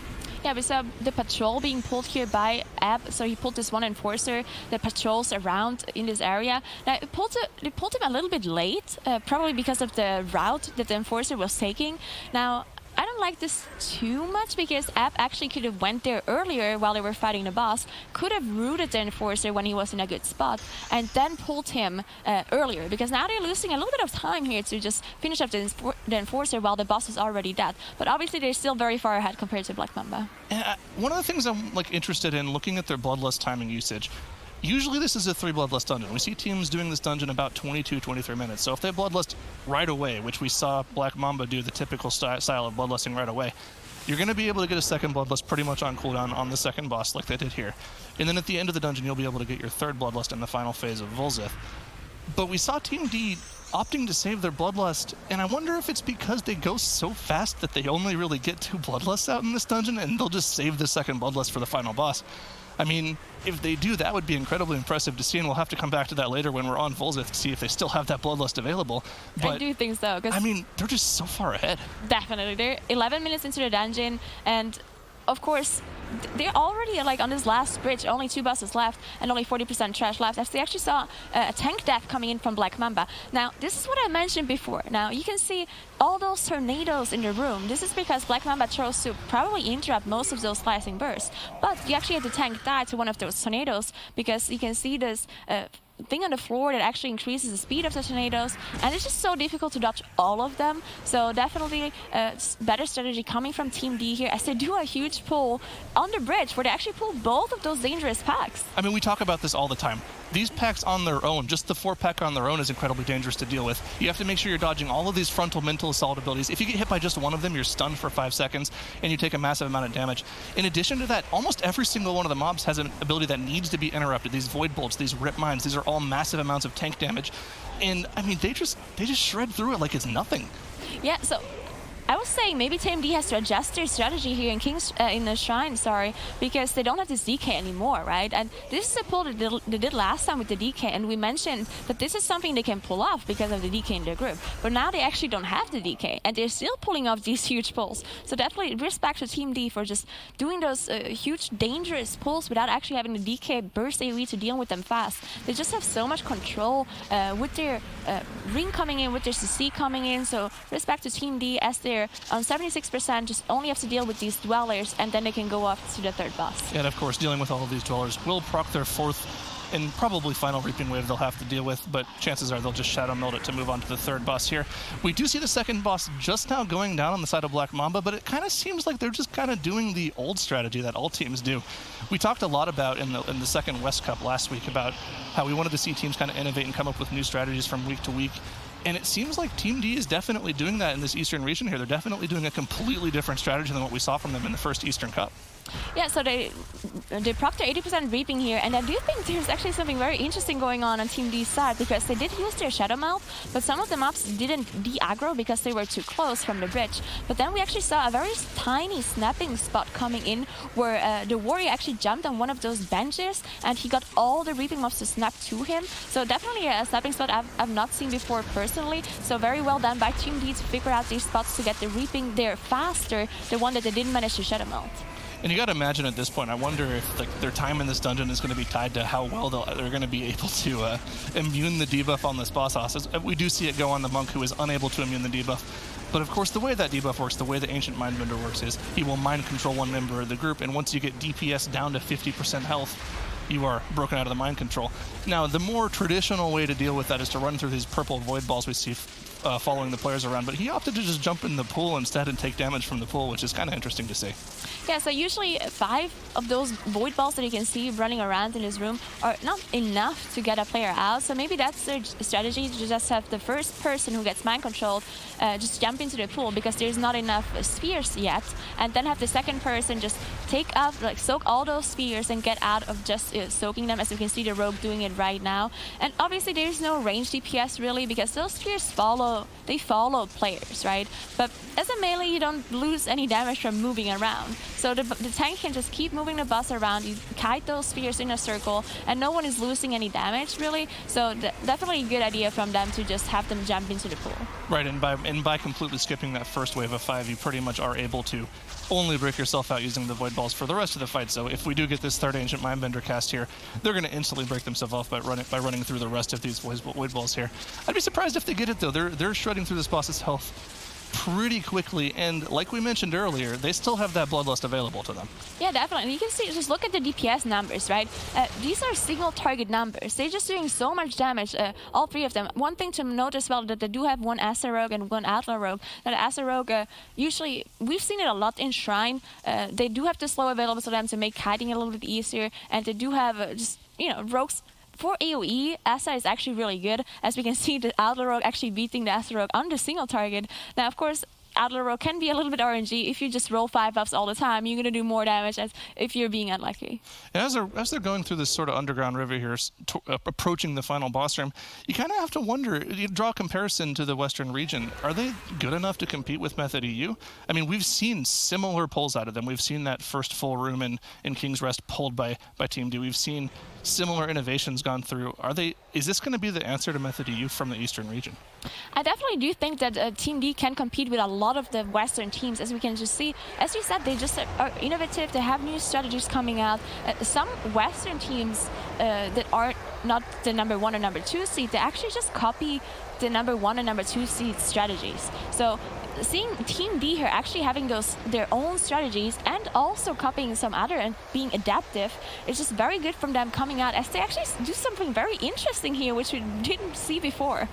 Yeah, we saw the patrol being pulled here by Ab, so he pulled this one Enforcer that patrols around in this area. Now, it pulled him a little bit late, probably because of the route that the Enforcer was taking. Now, I don't like this too much, because Ab actually could have went there earlier while they were fighting the boss, could have rooted the Enforcer when he was in a good spot, and then pulled him earlier, because now they're losing a little bit of time here to just finish up the Enforcer while the boss is already dead. But obviously they're still very far ahead compared to Black Mamba. One of the things I'm interested in looking at their Bloodlust timing usage, usually this is a 3 Bloodlust dungeon. We see teams doing this dungeon about 22, 23 minutes. So if they Bloodlust right away, which we saw Black Mamba do the typical style of Bloodlusting right away, you're going to be able to get a second Bloodlust pretty much on cooldown on the second boss like they did here. And then at the end of the dungeon, you'll be able to get your third Bloodlust in the final phase of Volzith. But we saw Team D opting to save their Bloodlust, and I wonder if it's because they go so fast that they only really get 2 Bloodlusts out in this dungeon, and they'll just save the second Bloodlust for the final boss. I mean, if they do, that would be incredibly impressive to see, and we'll have to come back to that later when we're on Volzith to see if they still have that Bloodlust available. But I do think so. I mean, they're just so far ahead. Definitely. They're 11 minutes into the dungeon, and of course, they're already like on this last bridge, only 2 bosses left and only 40% trash left, as they actually saw a tank death coming in from Black Mamba. Now, this is what I mentioned before. Now, you can see all those tornadoes in the room. This is because Black Mamba chose to probably interrupt most of those slicing bursts. But you actually had the tank die to one of those tornadoes, because you can see this thing on the floor that actually increases the speed of the tornadoes, and it's just so difficult to dodge all of them. So definitely better strategy coming from Team D here, as they do a huge pull on the bridge where they actually pull both of those dangerous packs. I mean, we talk about this all the time. These packs on their own, just the 4-pack on their own, is incredibly dangerous to deal with. You have to make sure you're dodging all of these frontal mental assault abilities. If you get hit by just one of them, you're stunned for 5 seconds, and you take a massive amount of damage. In addition to that, almost every single one of the mobs has an ability that needs to be interrupted. These Void Bolts, these Rip Mines, these are all massive amounts of tank damage. And, I mean, they just shred through it like it's nothing. Yeah, so I was saying maybe Team D has to adjust their strategy here in the Shrine, because they don't have this DK anymore, right? And this is a pull they did last time with the DK, and we mentioned that this is something they can pull off because of the DK in their group. But now they actually don't have the DK, and they're still pulling off these huge pulls. So definitely respect to Team D for just doing those huge, dangerous pulls without actually having the DK burst AoE to deal with them fast. They just have so much control with their ring coming in, with their CC coming in. So respect to Team D, as they're on 76%, just only have to deal with these dwellers, and then they can go off to the third boss. And of course, dealing with all of these dwellers will proc their 4th and probably final Reaping Wave they'll have to deal with, but chances are they'll just Shadow Meld it to move on to the 3rd boss here. We do see the 2nd boss just now going down on the side of Black Mamba, but it kind of seems like they're just kind of doing the old strategy that all teams do. We talked a lot about in the 2nd West Cup last week about how we wanted to see teams kind of innovate and come up with new strategies from week to week. And it seems like Team D is definitely doing that in this Eastern region here. They're definitely doing a completely different strategy than what we saw from them in the first Eastern Cup. Yeah, so they proc their 80% Reaping here, and I do think there's actually something very interesting going on Team D's side, because they did use their Shadow Meld, but some of the mobs didn't de-aggro because they were too close from the bridge. But then we actually saw a very tiny snapping spot coming in, where the warrior actually jumped on one of those benches, and he got all the Reaping mobs to snap to him. So definitely a snapping spot I've not seen before personally. So very well done by Team D to figure out these spots to get the Reaping there faster, the one that they didn't manage to Shadow Meld. And you got to imagine at this point, I wonder if their time in this dungeon is going to be tied to how well they're going to be able to immune the debuff on this boss boss. We do see it go on the monk, who is unable to immune the debuff. But of course, the way that debuff works, the way the Ancient Mind Bender works, is he will mind control one member of the group, and once you get DPS down to 50% health, you are broken out of the mind control. Now, the more traditional way to deal with that is to run through these purple void balls we see following the players around, but he opted to just jump in the pool instead and take damage from the pool, which is kind of interesting to see. Yeah, so usually 5 of those void balls that you can see running around in his room are not enough to get a player out. So maybe that's their strategy, to just have the first person who gets mind controlled just jump into the pool because there's not enough spheres yet, and then have the second person just take up, like soak all those spheres and get out of just soaking them, as you can see the rogue doing it right now. And obviously there's no range DPS really, because those spheres follow players, right? But as a melee, you don't lose any damage from moving around. So the tank can just keep moving the boss around, you kite those spheres in a circle, and no one is losing any damage, really. So definitely a good idea from them to just have them jump into the pool. Right, and by completely skipping that first wave of 5, you pretty much are able to only break yourself out using the void balls for the rest of the fight. So if we do get this third Ancient Mindbender cast here, they're going to instantly break themselves off by running through the rest of these void balls here. I'd be surprised if they get it, though. They're shredding through this boss's health pretty quickly, and like we mentioned earlier, they still have that bloodlust available to them. Yeah, definitely. You can see, just look at the DPS numbers, right? These are single target numbers. They're just doing so much damage, all 3 of them. One thing to note as well, that they do have one Acer Rogue and one Outlaw Rogue. Now the Acer Rogue, usually, we've seen it a lot in Shrine. They do have the slow available to them to make kiting a little bit easier, and they do have rogues. For AoE, Asa is actually really good. As we can see, the Outlaw Rogue actually beating the Asa Rogue on the single target. Now, of course, Outlaw Rogue can be a little bit RNG. If you just roll 5 buffs all the time, you're going to do more damage as if you're being unlucky. And as they're going through this sort of underground river here, approaching the final boss room, you kind of have to wonder, you draw a comparison to the Western region. Are they good enough to compete with Method EU? I mean, we've seen similar pulls out of them. We've seen that first full room in King's Rest pulled by Team D. We've seen similar innovations gone through. Is this going to be the answer to Method EU from the Eastern region? I definitely do think that Team D can compete with a lot of the Western teams, as we can just see. As you said, they just are innovative. They have new strategies coming out. Some Western teams that are not the number 1 or number 2 seed, they actually just copy the number 1 and number 2 seed strategies. So seeing Team D here actually having their own strategies and also copying some other and being adaptive, it's just very good from them coming out, as they actually do something very interesting here, which we didn't see before.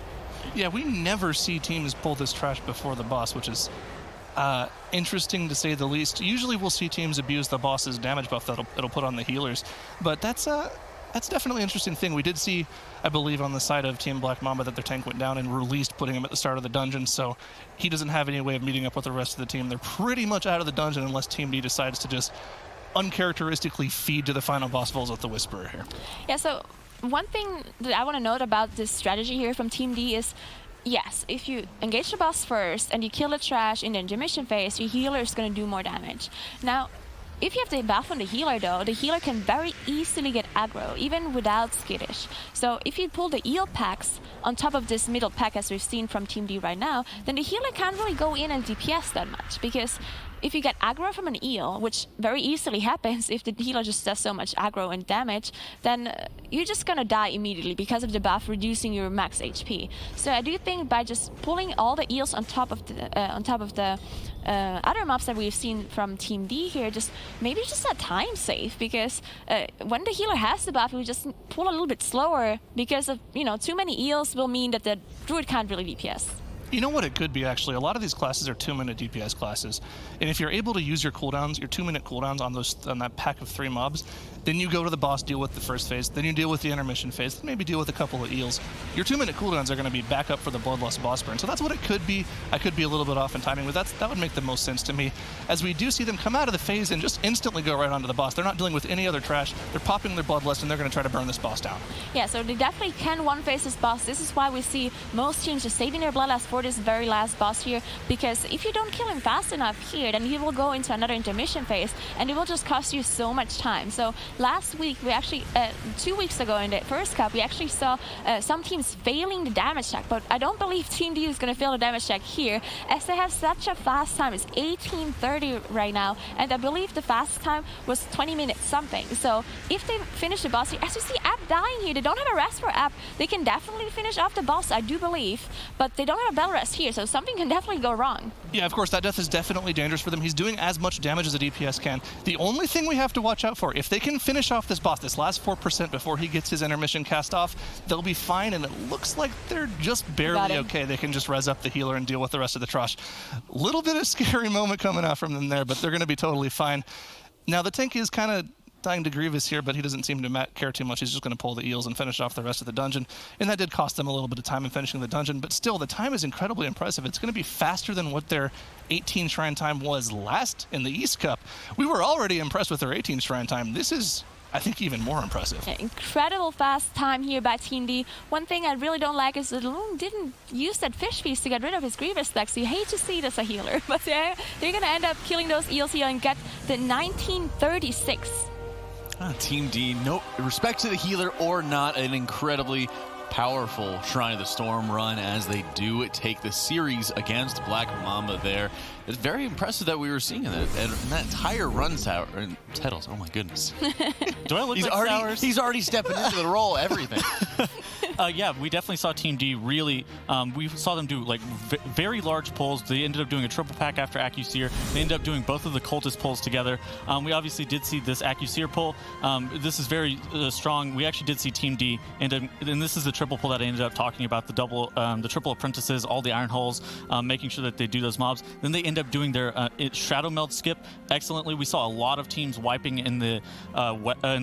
Yeah, we never see teams pull this trash before the boss, which is interesting to say the least. Usually we'll see teams abuse the boss's damage buff that it'll put on the healers, but that's definitely an interesting thing. We did see, I believe, on the side of Team Black Mamba that their tank went down and released, putting him at the start of the dungeon, so he doesn't have any way of meeting up with the rest of the team. They're pretty much out of the dungeon unless Team D decides to just uncharacteristically feed to the final boss falls with the Whisperer here. Yeah, so one thing that I want to note about this strategy here from Team D is, yes, if you engage the boss first and you kill the trash in the intermission phase, your healer is going to do more damage. Now, if you have the buff on the healer, though, the healer can very easily get aggro, even without Skittish. So if you pull the eel packs on top of this middle pack, as we've seen from Team D right now, then the healer can't really go in and DPS that much, because if you get aggro from an eel, which very easily happens if the healer just does so much aggro and damage, then you're just gonna die immediately because of the buff reducing your max HP. So I do think by just pulling all the eels on top of the other mobs that we've seen from Team D here, maybe just a time save, because when the healer has the buff, we just pull a little bit slower, because of too many eels will mean that the druid can't really DPS. You know what it could be, actually? A lot of these classes are 2-minute DPS classes. And if you're able to use your cooldowns, your 2-minute cooldowns on that pack of 3 mobs, then you go to the boss, deal with the first phase, then you deal with the intermission phase, then maybe deal with a couple of eels. Your 2-minute cooldowns are going to be back up for the Bloodlust boss burn. So that's what it could be. I could be a little bit off in timing, but that would make the most sense to me, as we do see them come out of the phase and just instantly go right onto the boss. They're not dealing with any other trash. They're popping their Bloodlust, and they're going to try to burn this boss down. Yeah, so they definitely can one-phase this boss. This is why we see most teams just saving their Bloodlust for this very last boss here, because if you don't kill him fast enough here, then he will go into another intermission phase, and it will just cost you so much time. So last week, we actually, 2 weeks ago in the first cup, we actually saw some teams failing the damage check, but I don't believe Team D is going to fail the damage check here, as they have such a fast time. It's 18:30 right now, and I believe the fast time was 20 minutes something. So if they finish the boss here, as you see App dying here, they don't have a rest for App. They can definitely finish off the boss, I do believe, but they don't have a shell rest here, so something can definitely go wrong. Yeah, of course, that death is definitely dangerous for them. He's doing as much damage as a DPS can. The only thing we have to watch out for, if they can finish off this boss, this last 4% before he gets his intermission cast off, they'll be fine, and it looks like they're just barely okay. They can just res up the healer and deal with the rest of the trash. Little bit of scary moment coming out from them there, but they're going to be totally fine. Now, the tank is kind of dying to Grievous here, but he doesn't seem to care too much. He's just going to pull the eels and finish off the rest of the dungeon. And that did cost them a little bit of time in finishing the dungeon, but still, the time is incredibly impressive. It's going to be faster than what their 18 shrine time was last in the East Cup. We were already impressed with their 18 shrine time. This is, I think, even more impressive. Yeah, incredible fast time here by Team D. One thing I really don't like is that Loon didn't use that fish feast to get rid of his Grievous stack, so you hate to see it as a healer. But they're going to end up killing those eels here and get the 1936. Team D, no respect to the healer or not, an incredibly powerful Shrine of the Storm run as they do take the series against Black Mamba there. It's very impressive that we were seeing in that entire run titles. Oh my goodness. Do I look like Sours? He's already stepping into the role, everything. Yeah, we definitely saw Team D really, we saw them do like very large pulls. They ended up doing a triple pack after Accuseer. They ended up doing both of the cultist pulls together. We obviously did see this Accuseer pull. This is very strong. We actually did see Team D, and this is the triple pull that I ended up talking about, the triple apprentices, all the iron holes, making sure that they do those mobs. Then they end up doing their Shadow Meld skip excellently. We saw a lot of teams wiping in the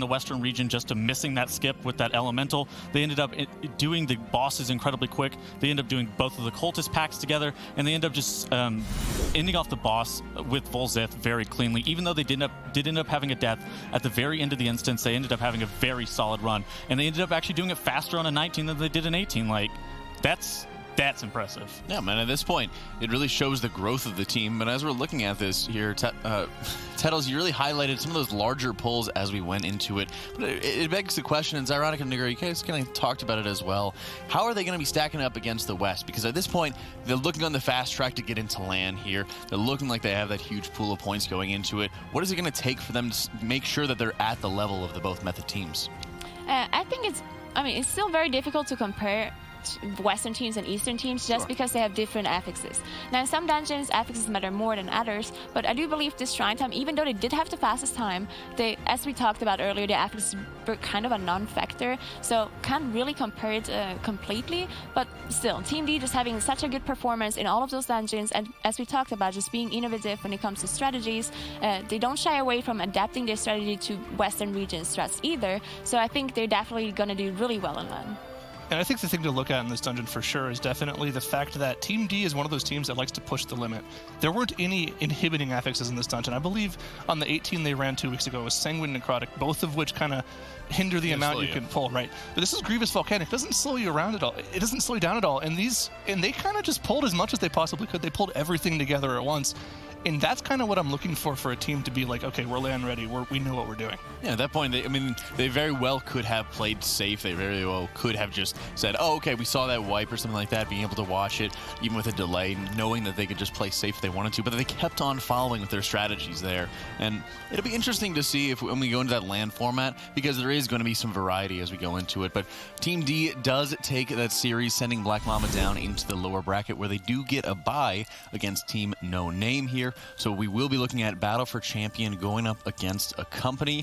Western region just to missing that skip with that elemental. They ended up doing the bosses incredibly quick. They end up doing both of the cultist packs together, and they end up just ending off the boss with Volzith very cleanly. Even though they did end up having a death at the very end of the instance, they ended up having a very solid run, and they ended up actually doing it faster on a 19 than they did an 18. Like, that's impressive. Yeah, man, at this point, it really shows the growth of the team. But as we're looking at this here, Tettles, you really highlighted some of those larger pulls as we went into it. But it begs the question, and Zyronic and Niguri, you guys kind of talked about it as well. How are they going to be stacking up against the West? Because at this point, they're looking on the fast track to get into LAN here. They're looking like they have that huge pool of points going into it. What is it going to take for them to make sure that they're at the level of the both Method teams? I think it's still very difficult to compare Western teams and Eastern teams just because they have different affixes. Now, in some dungeons, affixes matter more than others, but I do believe this shrine time, even though they did have the fastest time, as we talked about earlier, the affixes were kind of a non-factor, so can't really compare it completely, but still, Team D just having such a good performance in all of those dungeons, and as we talked about, just being innovative when it comes to strategies. They don't shy away from adapting their strategy to Western region strats either, so I think they're definitely going to do really well in LAN. And I think the thing to look at in this dungeon for sure is definitely the fact that Team D is one of those teams that likes to push the limit. There weren't any inhibiting affixes in this dungeon. I believe on the 18 they ran 2 weeks ago was Sanguine Necrotic, both of which kind of hinder the amount you can pull, right? But this is Grievous Volcanic. It doesn't slow you around at all. It doesn't slow you down at all. And they kind of just pulled as much as they possibly could. They pulled everything together at once. And that's kind of what I'm looking for a team to be like, okay, we're LAN ready. We know what we're doing. Yeah, at that point, they very well could have played safe. They very well could have just said, oh, okay, we saw that wipe or something like that, being able to watch it, even with a delay, knowing that they could just play safe if they wanted to. But they kept on following with their strategies there. And it'll be interesting to see when we go into that LAN format, because there is going to be some variety as we go into it. But Team D does take that series, sending Black Mamba down into the lower bracket, where they do get a bye against Team No Name here. So we will be looking at Battle for Champion going up against a company.